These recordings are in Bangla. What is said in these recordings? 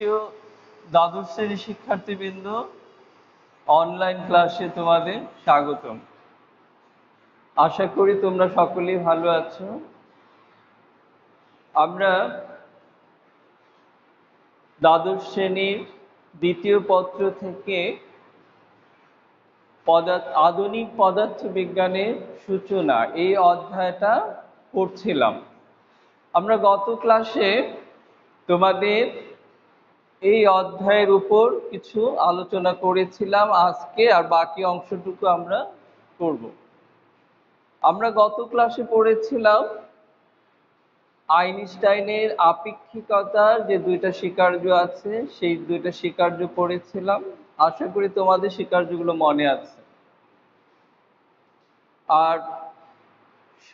প্রিয় দ্বাদশ শ্রেণীর শিক্ষার্থীবৃন্দ, অনলাইন ক্লাসে তোমাদের স্বাগতম। আশা করি তোমরা সকলেই ভালো আছো। আমরা দ্বাদশ শ্রেণীর দ্বিতীয় পত্র থেকে আধুনিক পদার্থবিজ্ঞানের সূচনা এই অধ্যায়টা পড়ছিলাম। আমরা গত ক্লাসে তোমাদের এই অধ্যায়ের উপর কিছু আলোচনা করেছিলাম। আজকে আর বাকি অংশটুকু আমরা করব। আমরা গত ক্লাসে পড়েছিলাম আইনস্টাইনের আপেক্ষিকতার যে দুইটা স্বীকার্য আছে, সেই দুইটা স্বীকার্য পড়েছিলাম। আশা করি তোমাদের স্বীকার্যগুলো মনে আছে। আর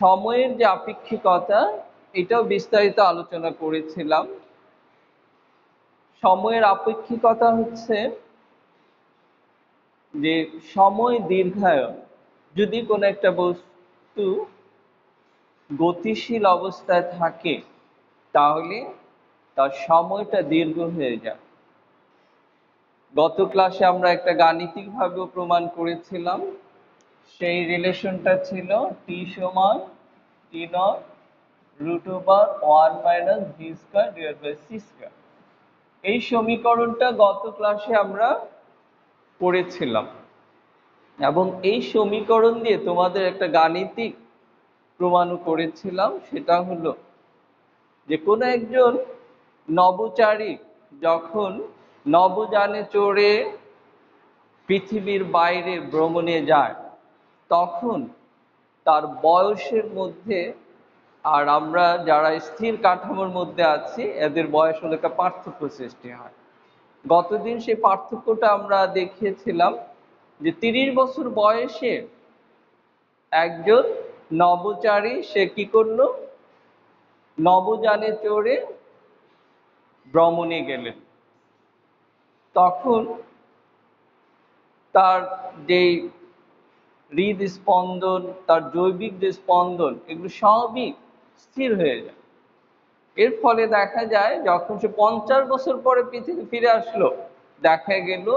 সময়ের যে আপেক্ষিকতা, এটাও বিস্তারিত আলোচনা করেছিলাম। সময়ের আপেক্ষিকতা হচ্ছে যে সময় দীর্ঘায়ন। যদি কোনো একটা বস্তু গতিশীল অবস্থায় থাকে তাহলে তার সময়টা দীর্ঘ হয়ে যায়। গত ক্লাসে আমরা একটা গাণিতিকভাবেও প্রমাণ করেছিলাম। সেই রিলেশনটা ছিল টি সমান টি নট √1 - v²/c²। এই সমীকরণটা গত ক্লাসে আমরা পড়েছিলাম এবং এই সমীকরণ দিয়ে তোমাদের একটা গাণিতিক প্রমাণও করেছিলাম। সেটা হলো যে কোনো একজন নভোচারী যখন নভোযানে চড়ে পৃথিবীর বাইরে ভ্রমণে যায়, তখন তার বয়সের মধ্যে আর আমরা যারা স্থির কাঠামোর মধ্যে আছি এদের বয়স হলো একটা পার্থক্য সৃষ্টি হয়। গতদিন সেই পার্থক্যটা আমরা দেখিয়েছিলাম যে 30 বছর বয়সে একজন নভোচারী সে কি করলো, নভোযানে চড়ে ভ্রমণে গেলেন। তখন তার যেই হৃদস্পন্দন, তার জৈবিক যে স্পন্দন, এগুলো সবই স্থির হয়ে যায়। এর ফলে দেখা যায় যখন সে 50 বছর পরে পৃথিবী ফিরে আসলো, দেখা গেল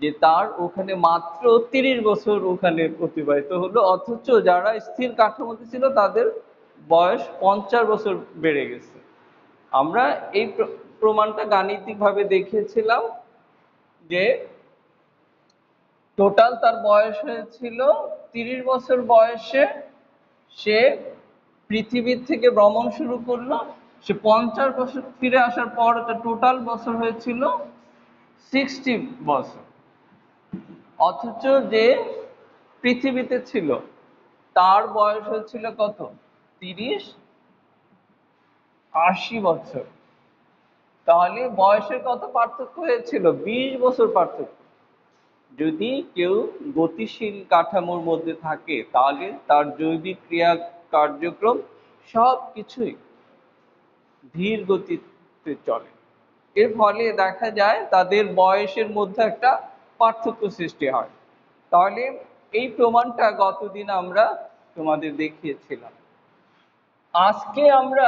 যে তার ওখানে মাত্র 30 বছর ওখানে অতিবাহিত হলো, অথচ যারা স্থির কাঠামোতে ছিল তাদের বয়স 50 বছর বেড়ে গেছে। আমরা এই প্রমাণটা গাণিতিকভাবে দেখিয়েছিলাম যে টোটাল তার বয়স হয়েছিল 30 বছর বয়সে সে পৃথিবীর থেকে ভ্রমণ শুরু করলো। সে 50 বছর ফিরে আসার পর তার টোটাল বছর হয়েছিল 60 বছর। অথচ যে পৃথিবীতে ছিল তার বয়স হয়েছিল কত? 30 80 বছর। তাহলে বয়সের কত পার্থক্য হয়েছিল? 20 বছর পার্থক্য। যদি কেউ গতিশীল কাঠামোর মধ্যে থাকে তাহলে তার জৈবিক ক্রিয়া কার্যক্রম সব কিছুই ধীর গতিতে চলে। এর ফলে দেখা যায় তাদের বয়সের মধ্যে একটা পার্থক্য সৃষ্টি হয়। তাহলে এই প্রমাণটা গতদিন আমরা তোমাদের দেখিয়েছিলাম। আজকে আমরা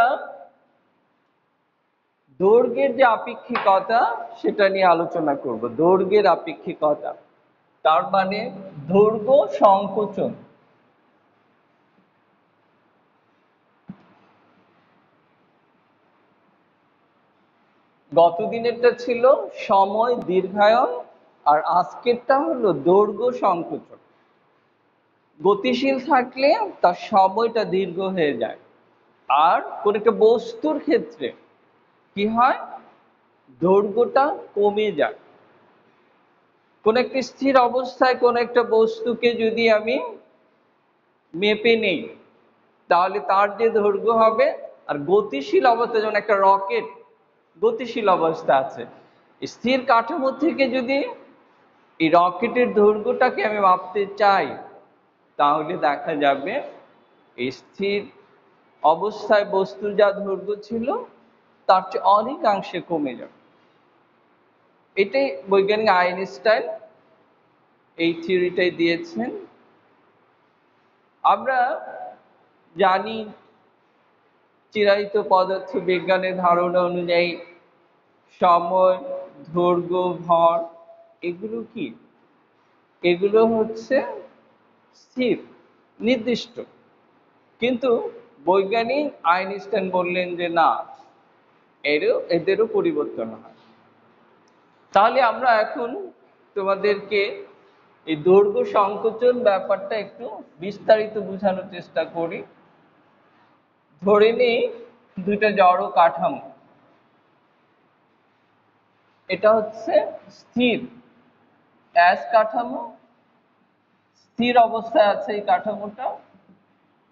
দৈর্ঘ্যের যে আপেক্ষিকতা সেটা নিয়ে আলোচনা করব। দৈর্ঘ্যের আপেক্ষিকতা, তার মানে দৈর্ঘ্য সংকোচন। গতদিনেরটা ছিল সময় দীর্ঘায়ন আর আজকেরটা হলো দৈর্ঘ্য সংকোচন। গতিশীল থাকলে তার সময়টা দীর্ঘ হয়ে যায়, আর কোন একটা বস্তুর ক্ষেত্রে কি হয়, দৈর্ঘ্যটা কমে যায়। কোন একটা স্থির অবস্থায় কোন একটা বস্তুকে যদি আমি মেপে নেই তাহলে তার যে দৈর্ঘ্য হবে, আর গতিশীল অবস্থা, যেমন একটা রকেট গতিশীল অবস্থা আছে, স্থির কাঠামো থেকে যদি এই রকেটের দৈর্ঘ্যটাকে আমি মাপতে চাই তাহলে দেখা যাবে এই স্থির অবস্থায় বস্তুর যা দৈর্ঘ্য ছিল তার চেয়ে অনেকাংশে কমে যাবে। এটাই বৈজ্ঞানিক আইনস্টাইন এই থিওরিটাই দিয়েছেন। আমরা জানি চিরায়ত পদার্থ বিজ্ঞানের ধারণা অনুযায়ী সময়, দৈর্ঘ্য, ভর, এগুলো কি? এগুলো হচ্ছে স্থির, নির্দিষ্ট। কিন্তু বৈজ্ঞানিক আইনস্টাইন বললেন যে না, এদেরও পরিবর্তন হয়। তাহলে আমরা এখন তোমাদেরকে এই দৈর্ঘ্য সংকোচন ব্যাপারটা একটু বিস্তারিত বোঝানোর চেষ্টা করি। ধরে নিই দুইটা জড় কাঠামো, এটা হচ্ছে স্থির অ্যাস কাঠামো, স্থির অবস্থায় আছে এই কাঠামোটা।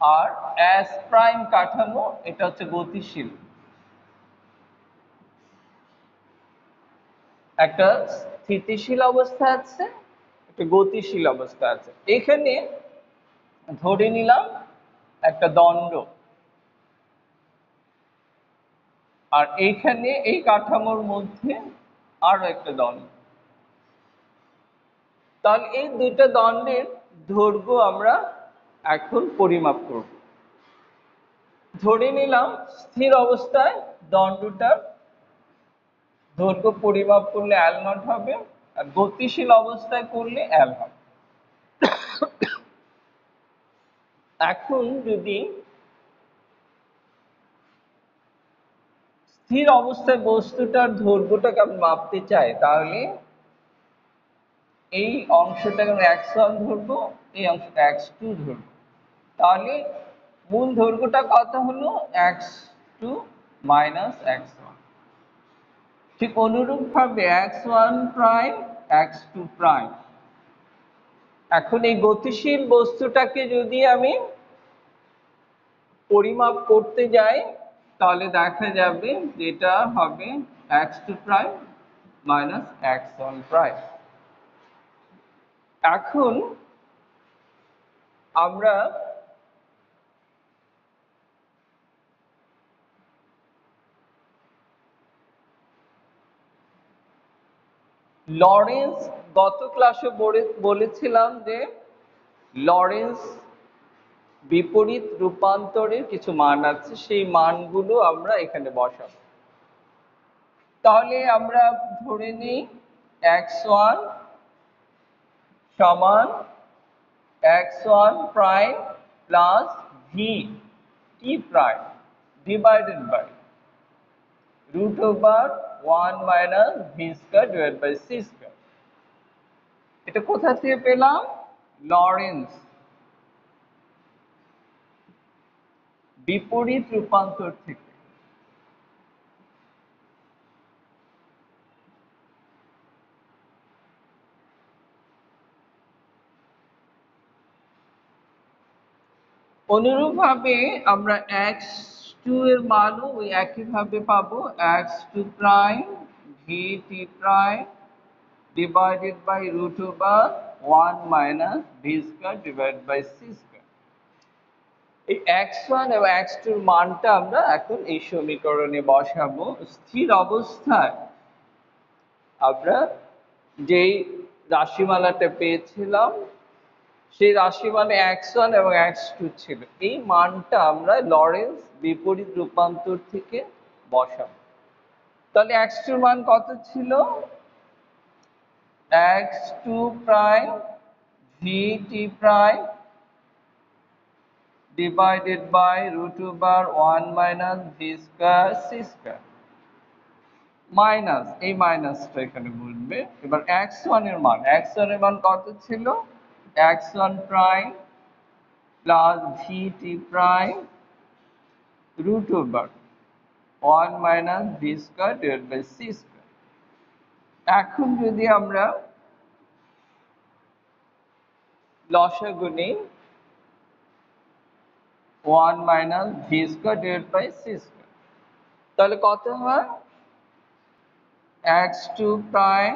আর অ্যাস প্রাইম কাঠামো, এটা হচ্ছে গতিশীল। একটা স্থিতিশীল অবস্থা আছে, একটা গতিশীল অবস্থা আছে। এখানে ধরে নিলাম একটা দণ্ড, আর এইখানে এই কাঠামোর মধ্যে আরো একটা দণ্ড। তাহলে এই দুইটা দণ্ডের দৈর্ঘ্য আমরা এখন পরিমাপ করব। ধরে নিলাম স্থির অবস্থায় দণ্ডটার দৈর্ঘ্য পরিমাপ করলে L0 হবে, আর গতিশীল অবস্থায় করলে L হবে। এখন যদি স্থির অবস্থায় বস্তুটার দৈর্ঘ্যটাকে আমি মাপতে চাই, তাহলে এই অংশটাকে আমরা x1 ধরবো, এই অংশটা x2 ধরবো। তাহলে মূল দৈর্ঘ্যটা কত হলো? x2 minus x1। ঠিক অনুরূপভাবে x1 প্রাইম, x2 প্রাইম। এখন এই গতিশীল বস্তুটাকে যদি আমি পরিমাপ করতে যাই, তাহলে দেখা যাবে যেটা হবে x2 prime minus x1 prime. এখন আমরা লরেন্স, গত ক্লাসে বলেছিলাম যে লরেন্স বিপরীত রূপান্তরের কিছু মান আছে, সেই মানগুলো আমরা এখানে বসাবো। তাহলে আমরা ধরে নিই x1 সমান x1 prime plus V T prime divided by root over 1 minus V square divide by C square. এটা কোথা থেকে পেলাম? লরেন্স বিপরীত রূপান্তর থেকে। অনুরূপভাবে আমরা x2 এর মানও ওই একইভাবে পাবো, x2 prime V T prime divided by root over 1 minus V square divide by C square. এই x1 এবং x2 এর মানটা আমরা এখন এই সমীকরণে বসাবো। স্থির অবস্থায় আমরা যেই রাশিমালাটা পেয়েছিলাম, সেই রাশিমানে x1 এবং x2 ছিল, এই মানটা আমরা লরেন্স বিপরীত রূপান্তর থেকে বসাবো। তাহলে x2 এর মান কত ছিল? x2 prime V T prime divided by root over 1 minus V square C square, minus এই মাইনাসটা এখানে বলবে। এবার x1 এর মান কত ছিল? x1 prime plus V T prime root over 1 minus V square divide by C square. এখন যদি আমরা লসাগু নিই, 1 minus V square divide by C square, তাহলে কত হয়? x2 prime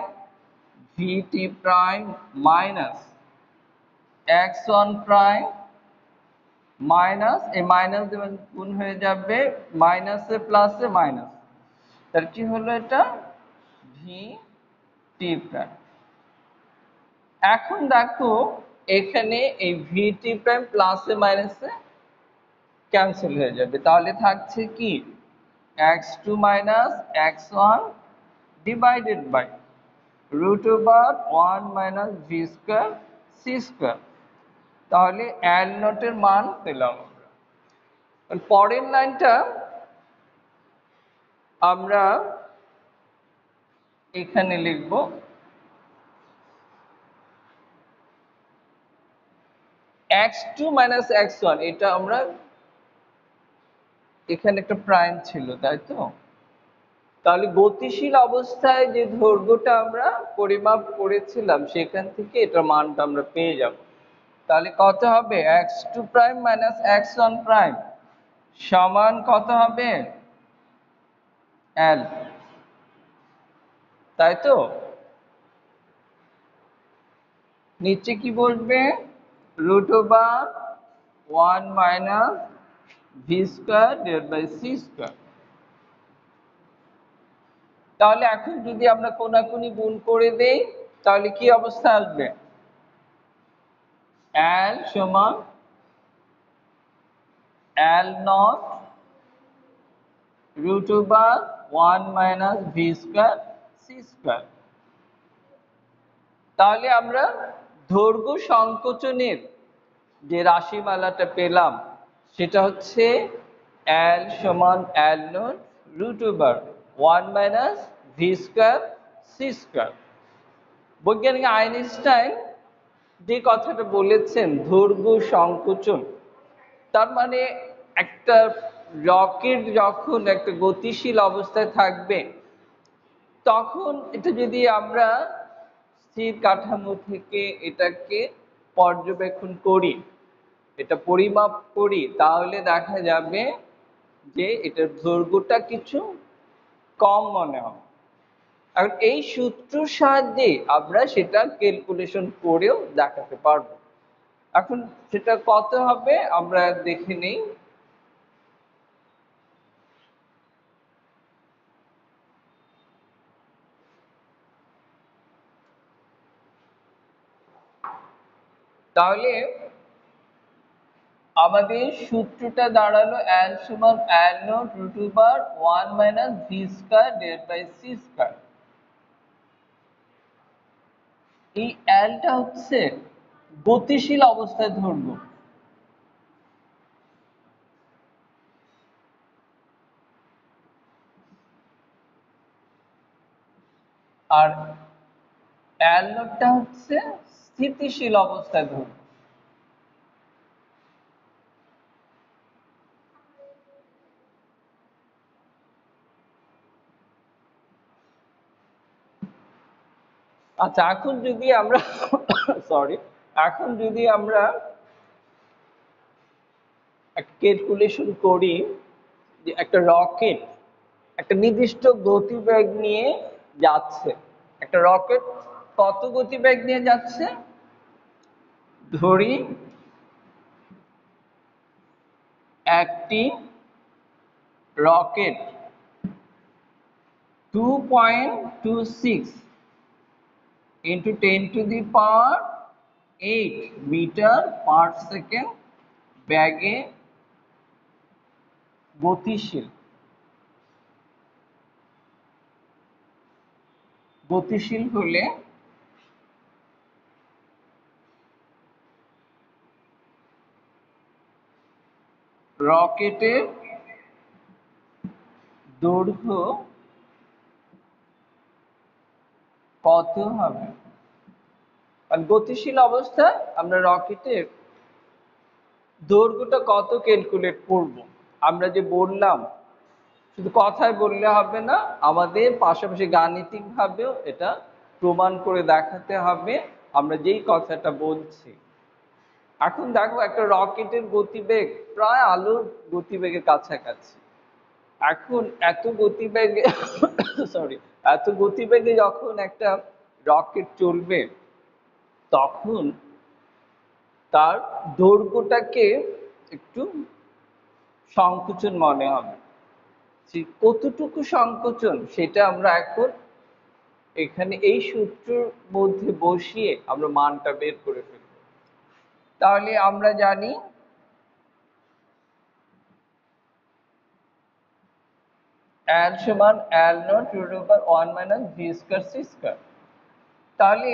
V T prime minus x1 prime minus এই মাইনাস দেবেন, গুণ হয়ে যাবে মাইনাসে প্লাসে মাইনাস, তার কি হলো? এটা ভি টি প্রাইম। এখন দেখো এখানে এই ভি টি প্রাইম প্লাসে মাইনাসে ক্যান্সেল হয়ে যাবে, তাহলে থাকছে কি x2 minus x1 divided by √1 minus V square C square. তাহলে এল নটের মান পেলাম। পরের লাইনটা আমরা এখানে লিখব x2 মাইনাস x1। এটা আমরা এখানে একটা প্রাইম ছিল, তাই তো? তাহলে গতিশীল অবস্থায় যে দৈর্ঘ্যটা আমরা পরিমাপ করেছিলাম সেখান থেকে এটার মানটা আমরা পেয়ে যাব। তাহলে কত হবে? x2 prime minus x1 prime সমান কত হবে? l, তাই তো? নিচে কি বলবে? √1 minus V square divide by C square. তাহলে এখন যদি আমরা কোনাকুনি গুণ করে দেই তাহলে কি অবস্থা আসবে? l সমান l naught √1 minus V square C square. তাহলে আমরা দৈর্ঘ্য সংকোচনের যে রাশিমালাটা পেলাম সেটা হচ্ছে l সমান l naught √1 minus V square C square. বৈজ্ঞানিক আইনস্টাইন যে কথাটা বলেছেন দৈর্ঘ্য সংকোচন, তার মানে একটা রকেট যখন একটা গতিশীল অবস্থায় থাকবে তখন এটা যদি আমরা স্থির কাঠামো থেকে এটাকে পর্যবেক্ষণ করি, এটা পরিমাপ করি, তাহলে দেখা যাবে যে এটার দৈর্ঘ্যটা কিছু কম মনে হবে। এখন এই সূত্রের সাহায্যে আমরা সেটা ক্যালকুলেশন করেও দেখাতে পারবো। এখন সেটা কত হবে আমরা দেখে নিই। তাহলে আমাদের সূত্রটা দাঁড়ালো l সমান l naught √1 minus V square divide by C square. এই lটা হচ্ছে গতিশীল অবস্থায় দৈর্ঘ্য, আর l নটটা হচ্ছে স্থিতিশীল অবস্থায় দৈর্ঘ্য। আচ্ছা, এখন যদি আমরা এখন যদি আমরা ক্যালকুলেশন করি যে একটা রকেট একটা নির্দিষ্ট গতিবেগ নিয়ে যাচ্ছে, একটা রকেট কত গতিবেগ নিয়ে যাচ্ছে? ধরি একটি rocket 2.26 into 10⁸ metre per second বেগে গতিশীল। গতিশীল হলে রকেটের দৈর্ঘ্য কত হবে? আর গতিশীল অবস্থায় আমরা রকেটের দৈর্ঘ্যটা কত ক্যালকুলেট করব? আমরা যে বললাম শুধু কথায় বললে হবে না, আমাদের পাশাপাশি গাণিতিকভাবেও এটা প্রমাণ করে দেখাতে হবে আমরা যেই কথাটা বলছি। এখন দেখো একটা রকেটের গতিবেগ প্রায় আলোর গতিবেগের কাছাকাছি। এখন এত গতিবেগে এত গতিবেগে যখন একটা রকেট চলবে তখন তার দৈর্ঘ্যটাকে একটু সংকোচন মনে হবে। কতটুকু সংকোচন সেটা আমরা এখন এখানে এই সূত্রের মধ্যে বসিয়ে আমরা মানটা বের করে ফেলব। তাহলে আমরা জানি L সমান L naught root over 1 minus V square C square. তাহলে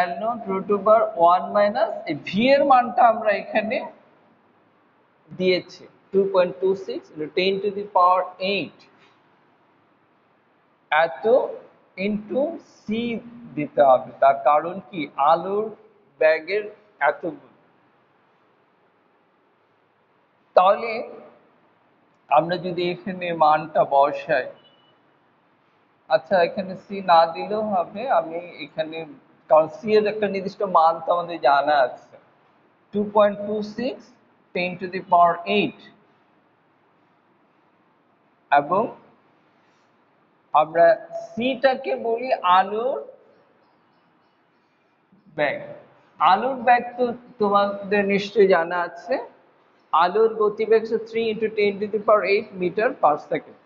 L naught root over 1 minus এই ভি এর মানটা আমরা এখানে দিয়েছি 2.26 10 টু দি পাওয়ার 8 এত ইনটু সি দিতে হবে। তার কারণ কি, আলুর ব্যাগের এতগুলো। তাহলে আমরা যদি এখানে মানটা বসাই, আচ্ছা এখানে সি না দিলেও হবে, আমি এখানে কারণ সি এর একটা নির্দিষ্ট মান তো আমাদের জানা আছে 2.26 10 টু দি পাওয়ার 8 এবং আমরা সিটাকে বলি আলুর ব্যাগ। আলুর ব্যাগ তো তোমাদের নিশ্চয়ই জানা আছে, আলুর গতিবেগ হচ্ছে 3 × 10⁸ মিটার পার সেকেন্ড।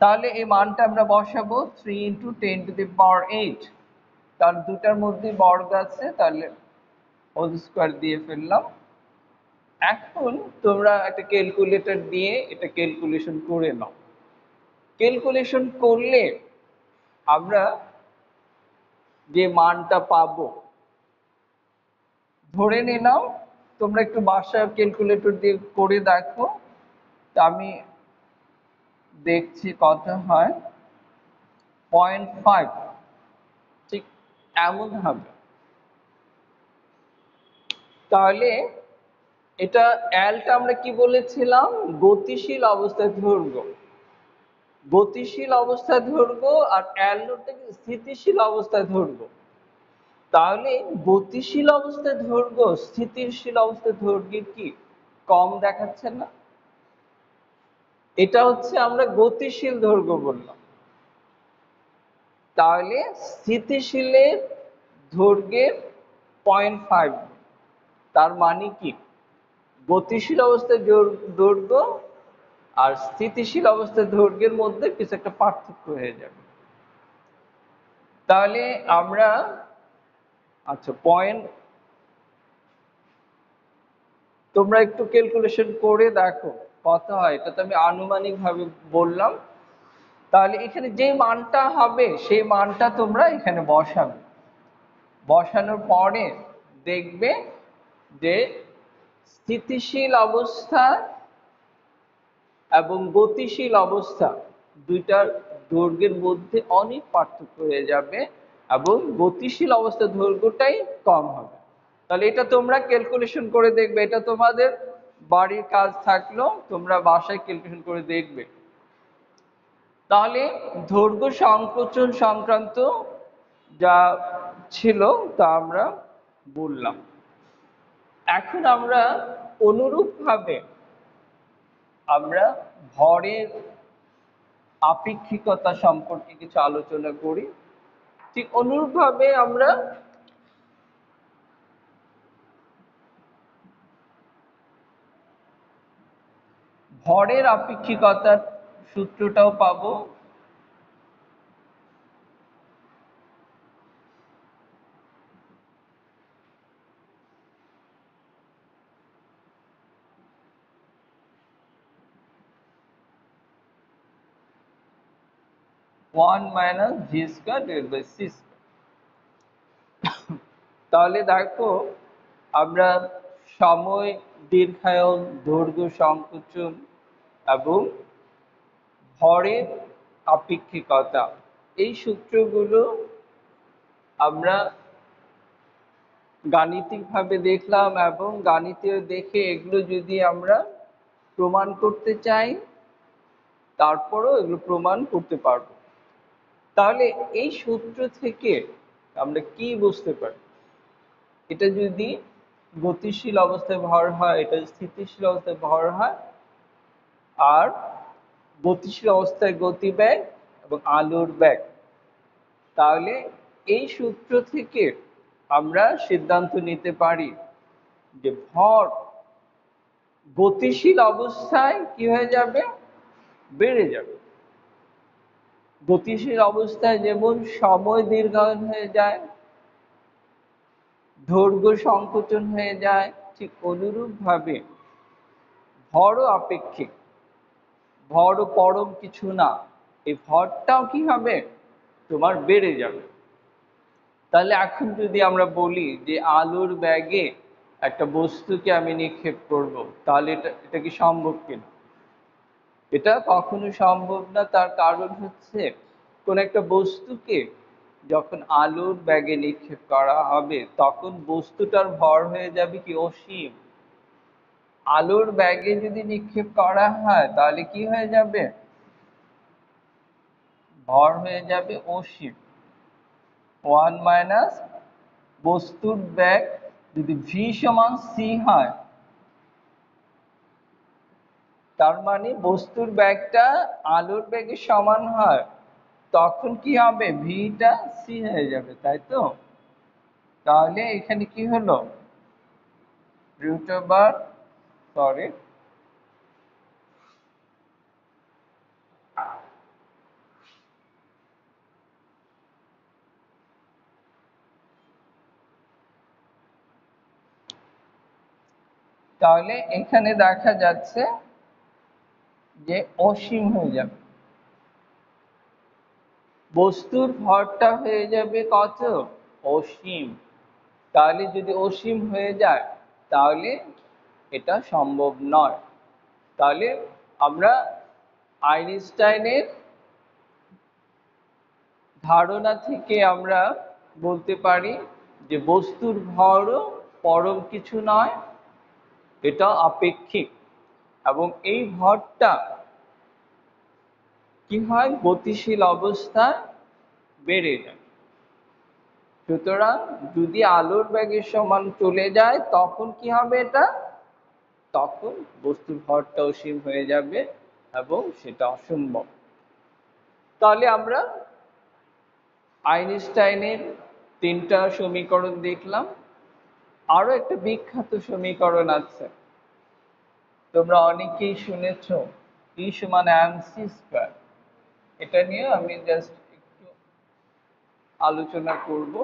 তাহলে এই মানটা আমরা বসাবো 3 × 10⁸। কারণ দুটার মধ্যে বর্গ আছে, তাহলে হোল স্কয়ার দিয়ে ফেললাম। এখন তোমরা একটা ক্যালকুলেটর দিয়ে এটা ক্যালকুলেশন করে নাও। ক্যালকুলেশন করলে আমরা যে মানটা পাবো, ধরে নিলাম তোমরা একটু বাসায় ক্যালকুলেটর দিয়ে করে দেখো, তা আমি দেখছি কত হয় 0.5, ঠিক এমন হবে। তাহলে এটা এলটা আমরা কি বলেছিলাম, গতিশীল অবস্থায় দৈর্ঘ্য। গতিশীল অবস্থায় দৈর্ঘ্য আর এল নোটটা কি স্থিতিশীল অবস্থায় দৈর্ঘ্য। তাহলে গতিশীল অবস্থায় দৈর্ঘ্য স্থিতিশীল অবস্থায় দৈর্ঘ্যের কি কম দেখাচ্ছে না? এটা হচ্ছে আমরা গতিশীল দৈর্ঘ্য বললাম। তাহলে স্থিতিশীলের দৈর্ঘ্যের 0.5। তার মানে কি, গতিশীল অবস্থায় দৈর্ঘ্য আর স্থিতিশীল অবস্থায় দৈর্ঘ্যের মধ্যে কিছু একটা পার্থক্য হয়ে যাবে। তাহলে আমরা আচ্ছা তোমরা একটু ক্যালকুলেশন করে দেখো কত হয়। এটা তো আমি আনুমানিক ভাবে বললাম। তাহলে এখানে যে মানটা হবে সেই মানটা তোমরা এখানে বসাবে। বসানোর পরে দেখবে যে স্থিতিশীল অবস্থা এবং গতিশীল অবস্থা দুইটার দৈর্ঘ্যের মধ্যে অনেক পার্থক্য হয়ে যাবে এবং গতিশীল অবস্থার দৈর্ঘ্যটাই কম হবে। তাহলে এটা তোমরা ক্যালকুলেশন করে দেখবে, এটা তোমাদের বাড়ির কাজ থাকলো, তোমরা বাসায় ক্যালকুলেশন করে দেখবে। তাহলে দৈর্ঘ্য সংকোচন সংক্রান্ত যা ছিল তা আমরা বললাম। এখন আমরা অনুরূপভাবে আমরা ভরের আপেক্ষিকতা সম্পর্কে কিছু আলোচনা করি। ঠিক অনুরূপভাবে আমরা ভরের আপেক্ষিকতার সূত্রটাও পাবো। তাহলে দেখো আমরা সময় দীর্ঘায়ন, দৈর্ঘ্য সংকোচন এবং ভরের আপেক্ষিকতা এই সূত্রগুলো আমরা গাণিতিকভাবে দেখলাম এবং গাণিতীয় দেখে এগুলো যদি আমরা প্রমাণ করতে চাই তারপরও এগুলো প্রমাণ করতে পারবো। তাহলে এই সূত্র থেকে আমরা কি বুঝতে পারি, এটা যদি গতিশীল অবস্থায় ভর হয়, এটা স্থিতিশীল অবস্থায় ভর হয়, আর গতিশীল অবস্থায় গতিবেগ এবং আলোর বেগ, তাহলে এই সূত্র থেকে আমরা সিদ্ধান্ত নিতে পারি যে ভর গতিশীল অবস্থায় কি হয়ে যাবে, বেড়ে যাবে। গতিশীল অবস্থায় যেমন সময় দীর্ঘায়ন হয়ে যায়, দৈর্ঘ্য সংকোচন হয়ে যায়, ঠিক অনুরূপভাবে ভরও আপেক্ষিক। ভরও পরম কিছু না, এই ভরটাও কি হবে, তোমার বেড়ে যাবে। তাহলে এখন যদি আমরা বলি যে আলুর ব্যাগে একটা বস্তুকে আমি নিক্ষেপ করব, তাহলে এটা কি সম্ভব কিনা? এটা কখনো সম্ভব না। তার কারণ হচ্ছে কোন একটা বস্তুকে যখন আলুর ব্যাগে নিক্ষেপ করা হবে তখন বস্তুটার ভর হয়ে যাবে কি অসীম। আলুর ব্যাগে যদি নিক্ষেপ করা হয় তাহলে কি হয়ে যাবে, ভর হয়ে যাবে অসীম। 1 - বস্তুর ব্যাগ যদি ভি সমান সি হয়, তার মানে বস্তুর ব্যাগটা আলুর ব্যাগের সমান হয়, তখন কি হবে, ভিটা সি হয়ে যাবে, তাই তো? তাহলে এখানে কি হলো, রুট ওভার, সরি, তাহলে এখানে দেখা যাচ্ছে যে অসীম হয়ে যাবে, বস্তুর ভরটা হয়ে যাবে কত, অসীম। তাহলে যদি অসীম হয়ে যায় তাহলে এটা সম্ভব নয়। তাহলে আমরা আইনস্টাইনের ধারণা থেকে আমরা বলতে পারি যে বস্তুর ভরও পরম কিছু নয়, এটা আপেক্ষিক, এবং এই ভরটা কি হয়, গতিশীল অবস্থায় বেড়ে যায়। সুতরাং যদি আলোর বেগের সমান চলে যায় তখন কি হবে, এটা তখন বস্তুর ভরটা অসীম হয়ে যাবে এবং সেটা অসম্ভব। তাহলে আমরা আইনস্টাইনের 3টা সমীকরণ দেখলাম। আরো একটা বিখ্যাত সমীকরণ আছে, তোমরা অনেকেই শুনেছ, E সমান mc স্কয়ার। এটা নিয়ে আমি জাস্ট একটু আলোচনা করব।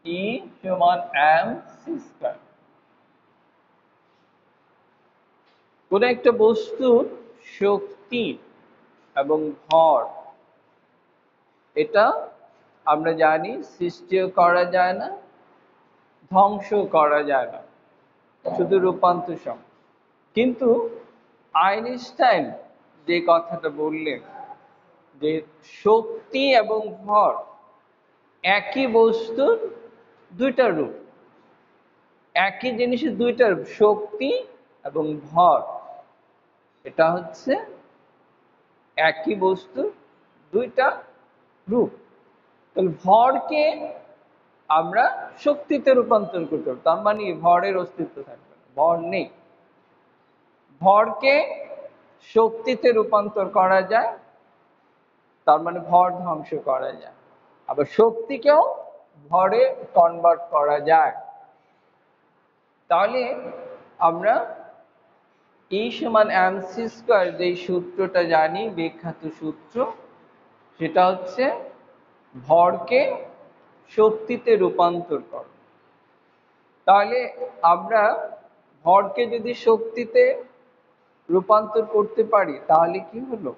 E সমান mc স্কয়ার। কোন একটা বস্তুর শক্তি এবং ভর, এটা আমরা জানি সৃষ্টিও করা যায় না, ধ্বংস করা যায় না, শুধু রূপান্তর সম্ভব। কিন্তু আইনস্টাইন যে কথাটা বললেন যে শক্তি এবং ভর একই বস্তুর দুইটা রূপ, একই জিনিসের দুইটা রূপ, শক্তি এবং ভর, এটা হচ্ছে একই বস্তুর দুইটা রূপ। তাহলে ভরকে আমরা শক্তিতে রূপান্তর করতে পারবো, তার মানে ভরের অস্তিত্ব থাকবে না, ভর নেই। ভরকে শক্তিতে রূপান্তর করা যায়, তার মানে ভর ধ্বংস করা যায়। আবার শক্তিকেও ভরে কনভার্ট করা যায়। তাহলে আমরা E সমান mc স্কয়ার যে সূত্রটা জানি, বিখ্যাত সূত্র, সেটা হচ্ছে ভরকে শক্তিতে রূপান্তর কর। তাহলে আমরা ভরকে যদি শক্তিতে রূপান্তর করতে পারি তাহলে কি হলো,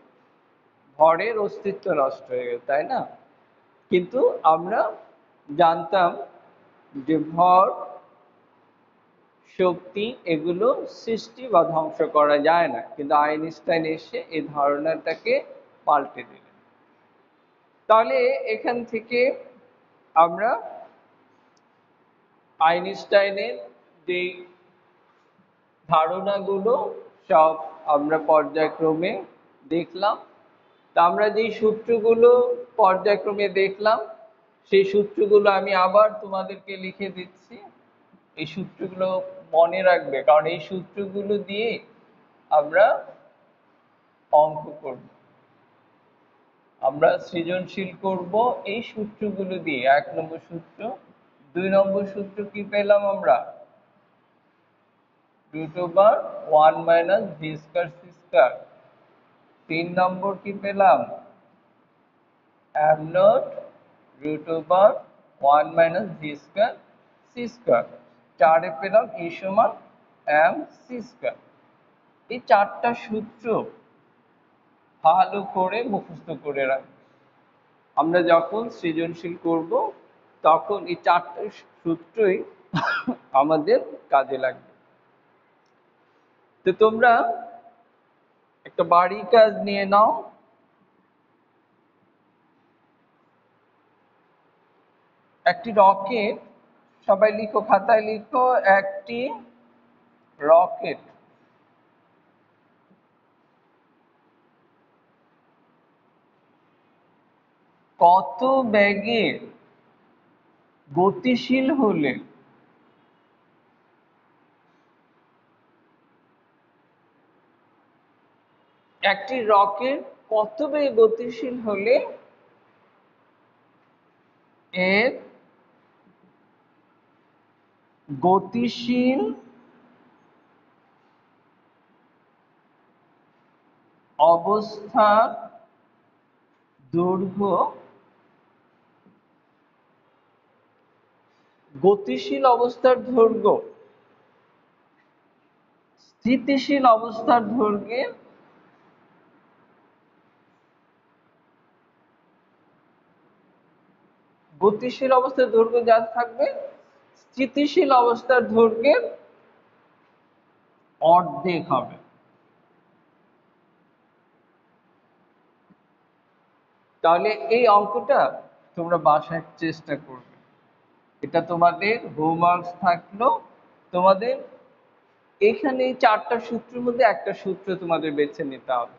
ভরের অস্তিত্ব নষ্ট হয়ে গেল, তাই না? কিন্তু আমরা জানতাম যে ভর, শক্তি এগুলো সৃষ্টি বা ধ্বংস করা যায় না, কিন্তু আইনস্টাইন এসে এই ধারণাটাকে পাল্টে দিলেন। তাহলে এখান থেকে আমরা আইনস্টাইনের যে ধারণাগুলো সব আমরা পর্যায়ক্রমে দেখলাম। তা আমরা যেই সূত্রগুলো পর্যায়ক্রমে দেখলাম সেই সূত্রগুলো আমি আবার তোমাদেরকে লিখে দিচ্ছি। এই সূত্রগুলো মনে রাখবে, কারণ এই সূত্রগুলো দিয়ে আমরা অঙ্ক করব, আমরা সৃজনশীল করব এই সূত্রগুলো দিয়ে। 1 নম্বর সূত্র, 2 নম্বর সূত্র কি পেলাম আমরা, √1 - v স্কয়ার c স্কয়ার। 3 নম্বর কি পেলাম, m not √1 - v square c square. 4 পেলাম E সমান mc স্কয়ার। এই চারটা সূত্র ভালো করে মুখস্থ করে রাখবে। আমরা যখন সৃজনশীল করব তখন এই চারটা সূত্রই আমাদের কাজে লাগবে। তো তোমরা একটা বাড়ির কাজ নিয়ে নাও। একটি রকেট, সবাই লিখো, খাতায় লিখো, একটি রকেট কত বেগে গতিশীল হলে একটি রকেট কত বেগে গতিশীল হলে এর গতিশীল অবস্থার দৈর্ঘ্য গতিশীল অবস্থার দৈর্ঘ্য স্থিতিশীল অবস্থার দৈর্ঘ্যের গতিশীল অবস্থার দৈর্ঘ্য যা থাকবে স্থিতিশীল অবস্থার দৈর্ঘ্যের অর্ধেক হবে। তাহলে এই অঙ্কটা তোমরা বাসায় চেষ্টা করবে। এটা তোমাদের হোমওয়ার্ক থাকলো। তোমাদের এখানে এই চারটা সূত্রের মধ্যে একটা সূত্র তোমাদের বেছে নিতে হবে।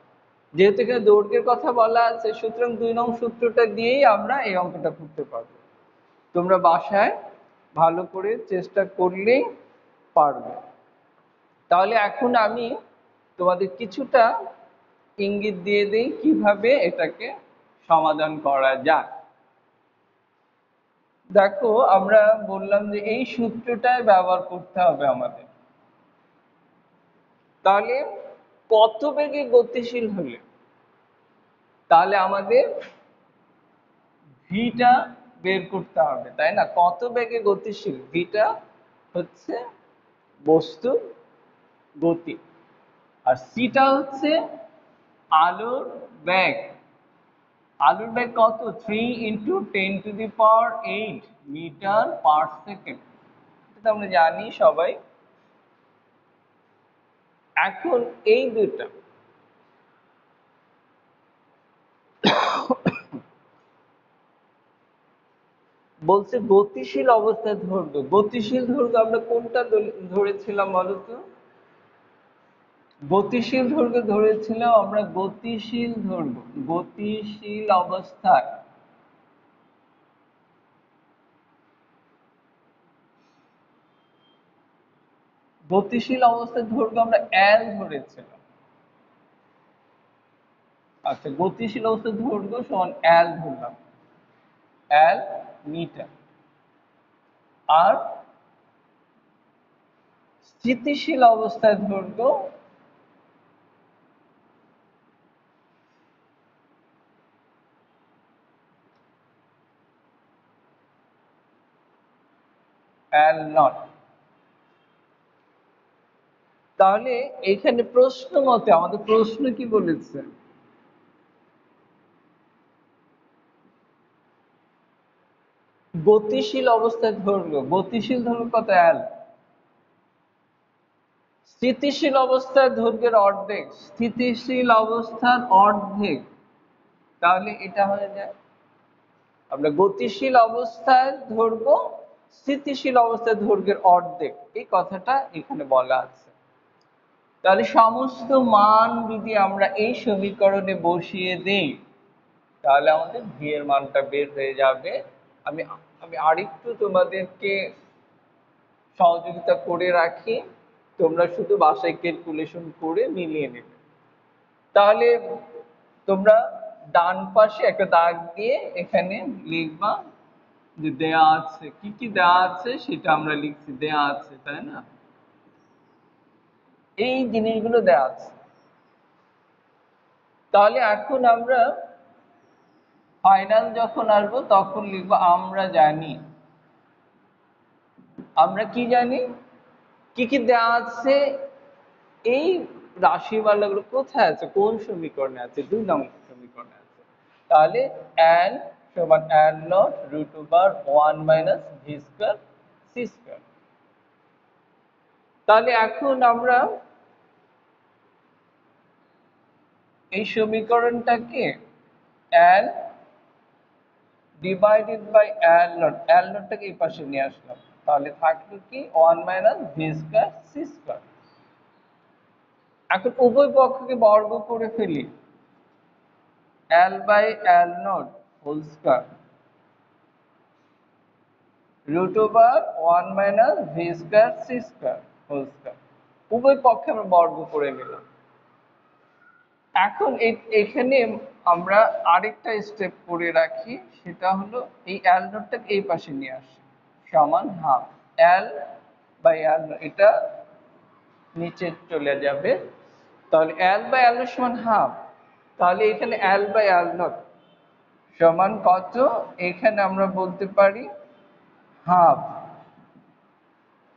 যেহেতু এখানে দৈর্ঘ্যের কথা বলা আছে, সুতরাং 2 নং সূত্রটা দিয়েই আমরা এই অঙ্কটা করতে পারবো। তোমরা বাসায় ভালো করে চেষ্টা করলেই পারবে। তাহলে এখন আমি তোমাদের কিছুটা ইঙ্গিত দিয়ে দিই কিভাবে এটাকে সমাধান করা যায়। দেখো, আমরা বললাম যে এই সূত্রটাই ব্যবহার করতে হবে আমাদের। তাহলে কত বেগে গতিশীল হলে, তাহলে আমাদের ভিটা বের করতে হবে, তাই না? কত বেগে গতিশীল, ভিটা হচ্ছে বস্তুর গতি, আর সিটা হচ্ছে আলোর বেগ। আলোর বেগ কত? 3 × 10⁸ মিটার পার সেকেন্ড। এটা আমরা জানি সবাই। এখন এই দুটা বলছে গতিশীল অবস্থায় দৈর্ঘ্য। গতিশীল দৈর্ঘ্য আমরা কোনটা ধরেছিলাম বলতো? গতিশীল দৈর্ঘ্য ধরেছিলাম আমরা গতিশীল দৈর্ঘ্য, গতিশীল অবস্থায় গতিশীল অবস্থার দৈর্ঘ্য আমরা এল ধরেছিলাম। আচ্ছা, গতিশীল অবস্থার দৈর্ঘ্য সমান এল ধরলাম, এল মিটার। আর স্থিতিশীল অবস্থায় দৈর্ঘ্য এল নট। তাহলে এখানে প্রশ্ন মতে আমাদের প্রশ্ন কি বলেছে? গতিশীল অবস্থায় দৈর্ঘ্য, গতিশীল দৈর্ঘ্য কত? এল। স্থিতিশীল অবস্থার দৈর্ঘ্যের অর্ধেক, স্থিতিশীল অবস্থার অর্ধেক। তাহলে এটা হয়ে যায় আমরা গতিশীল অবস্থায় দৈর্ঘ্য স্থিতিশীল অবস্থায় দৈর্ঘ্যের অর্ধেক, এই কথাটা এখানে বলা আছে। তাহলে সমস্ত মান যদি আমরা এই সমীকরণে বসিয়ে দেই তাহলে আমাদের ভি এর মানটা বের হয়ে যাবে। আমি আমি আরেকটু তোমাদেরকে সহযোগিতা করে রাখি, তোমরা শুধু বাসায় ক্যালকুলেশন করে মিলিয়ে নেবে। তাহলে তোমরা ডান পাশে একটা দাগ দিয়ে এখানে লিখবা যে দেয়া আছে, কি কি দেয়া আছে সেটা আমরা লিখছি, দেয়া আছে, তাই না? এই জিনিসগুলো দেয়া আছে। তাহলে এখন আমরা ফাইনাল যখন আসবো তখন লিখবো আমরা জানি। আমরা কি জানি? কি কি দেয়া আছে এই রাশিমালাগুলো কোথায় আছে, কোন সমীকরণে আছে? 2 নং সমীকরণে আছে। তাহলে n সমান n naught root over 1 minus V square C square. তাহলে এখন আমরা এই সমীকরণটাকে n ডিভাইডেড বাই l নটটাকে এই পাশে নিয়ে আসলাম। তাহলে থাকলো কি 1 minus V square C square. এখন উভয় পক্ষকে বর্গ করে ফেলি, l by l naught whole square root over 1 minus V square C square whole square. উভয় পক্ষে আমরা বর্গ করে নিলাম। এখন এখানে আমরা আরেকটা স্টেপ করে রাখি, সেটা হলো এই l নটটাকে এই পাশে নিয়ে আসি, সমান হাফ l বাই l, এটা নিচে চলে যাবে। তাহলে l বাই l সমান হাফ। তাহলে এখানে l বাই l নট সমান কত? এখানে আমরা বলতে পারি হাফ,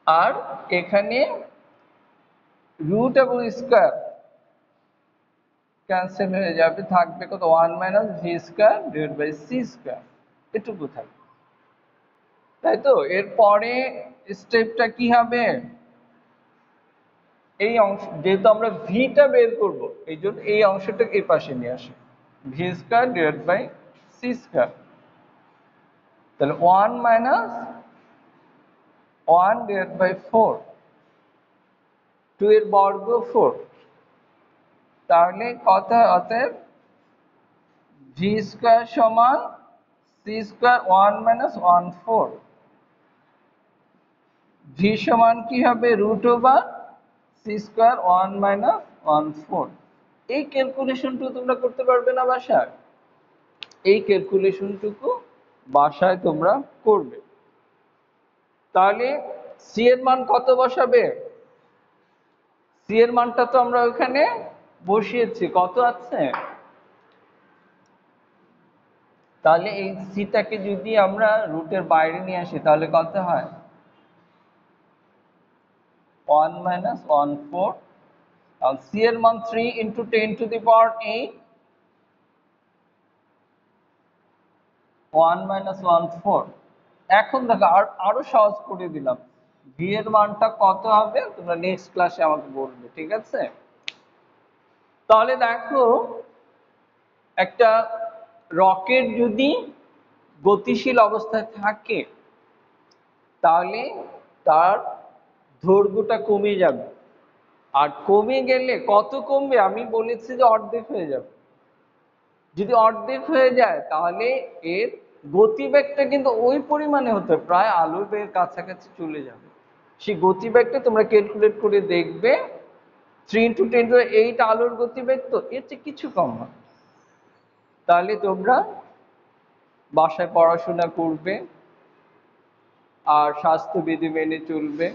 আর এখানে রুট এবং স্কয়ার ক্যান্সেল হয়ে যাবে, থাকবে কত? 1 minus V square divide by C square, এটুকু থাকবে। তাই তো? এরপরে স্টেপটা কি হবে? এই অংশ, যেহেতু আমরা ভিটা বের করব, এই জন্য এই অংশটাকে এই পাশে নিয়ে আসি, V square divide by C square. তাহলে 1 মাইনাস 1 ডিভাইড বাই 4, 2 এর বর্গ 4। তাহলে কত? অতএব ভি স্কয়ার সমান সি স্কয়ার 1 মাইনাস 1 4। ভি সমান কি হবে? Root over C square 1 minus 1 4। এই ক্যালকুলেশনটুকু তোমরা করতে পারবে না বাসায়? এই ক্যালকুলেশনটুকু বাসায় তোমরা করবে। তাহলে সি এর মান কত বসাবে? সি এর মানটা তো আমরা ওখানে বসিয়েছি, কত আছে? তাহলে এই সিটাকে যদি আমরা রুটের বাইরে নিয়ে আসি, তাহলে কত হয়? 1 মাইনাস 1 4। আর সি এর মান 3 into 10 to the power 8, 1 minus 1 4। এখন দেখো আরো সহজ করে দিলাম। ভি এর মানটা কত হবে তোমরা নেক্সট ক্লাসে আমাকে বলবে, ঠিক আছে? তাহলে দেখো, একটা রকেট যদি গতিশীল অবস্থায় থাকে, তাহলে তার দৈর্ঘ্যটা কমে যাবে। আর কমে গেলে কত কমবে? আমি বলেছি যে অর্ধেক হয়ে যাবে। যদি অর্ধেক হয়ে যায়, তাহলে এর গতিবেগটা কিন্তু ওই পরিমাণে হতে, প্রায় আলোর বেগের কাছাকাছি চলে যাবে। সেই গতিবেগটা তোমরা ক্যালকুলেট করে দেখবে, 3 ইন্টু 10 টু 8 আলোর গতিবেগ, তো এর চেয়ে কিছু কম হয়। তাহলে তোমরা বাসায় পড়াশোনা করবে, আর স্বাস্থ্যবিধি মেনে চলবে,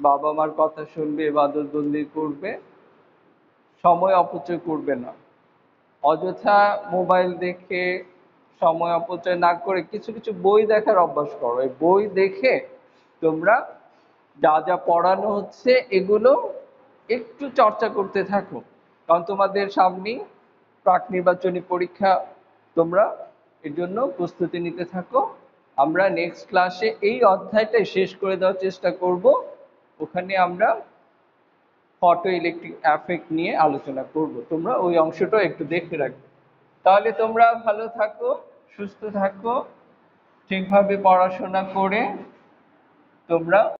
বাবা মার কথা শুনবে, ইবাদতবন্দি করবে, সময় অপচয় করবে না। অযথা মোবাইল দেখে সময় অপচয় না করে কিছু কিছু বই দেখার অভ্যাস করো। এই বই দেখে তোমরা যা যা পড়ানো হচ্ছে এগুলো একটু চর্চা করতে থাকো, কারণ তোমাদের সামনে প্রাক নির্বাচনী পরীক্ষা, তোমরা এর জন্য প্রস্তুতি নিতে থাকো। আমরা নেক্সট ক্লাসে এই অধ্যায়টাই শেষ করে দেওয়ার চেষ্টা করব। ওখানে আমরা ফটো ইলেকট্রিক এফেক্ট নিয়ে আলোচনা করব, তোমরা ওই অংশটা একটু দেখে রাখবে। তাহলে তোমরা ভালো থাকো, সুস্থ থাকো, ঠিকভাবে পড়াশোনা করে তোমরা